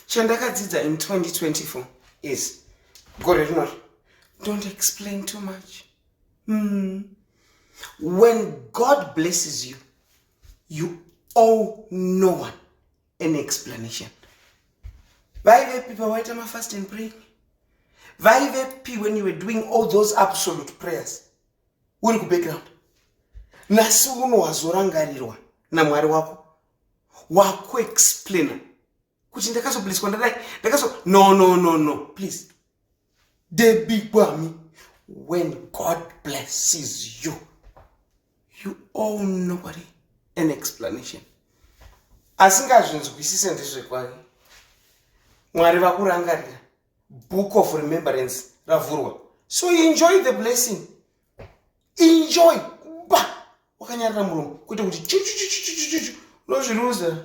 Chandakadzidza in 2024 is gore rinori, don't explain too much. When God blesses you, you owe no one any explanation. Why people wait on my fast and pray? Why when you were doing all those absolute prayers? Uri ku background. Nasi unowazorangarirwa na Mwari wako. Waku explain. Kuti ndakaso please kwandadai. Ndakaso no. Please. The big me. When God blesses you, you owe nobody an explanation. Asingazvinzwisise ndezvekwari. Mwari vakurangarira. Book of remembrance ravhurwa. So enjoy the blessing. Enjoy. Wakanyarira mulungu kuti UNOZVIRUZA.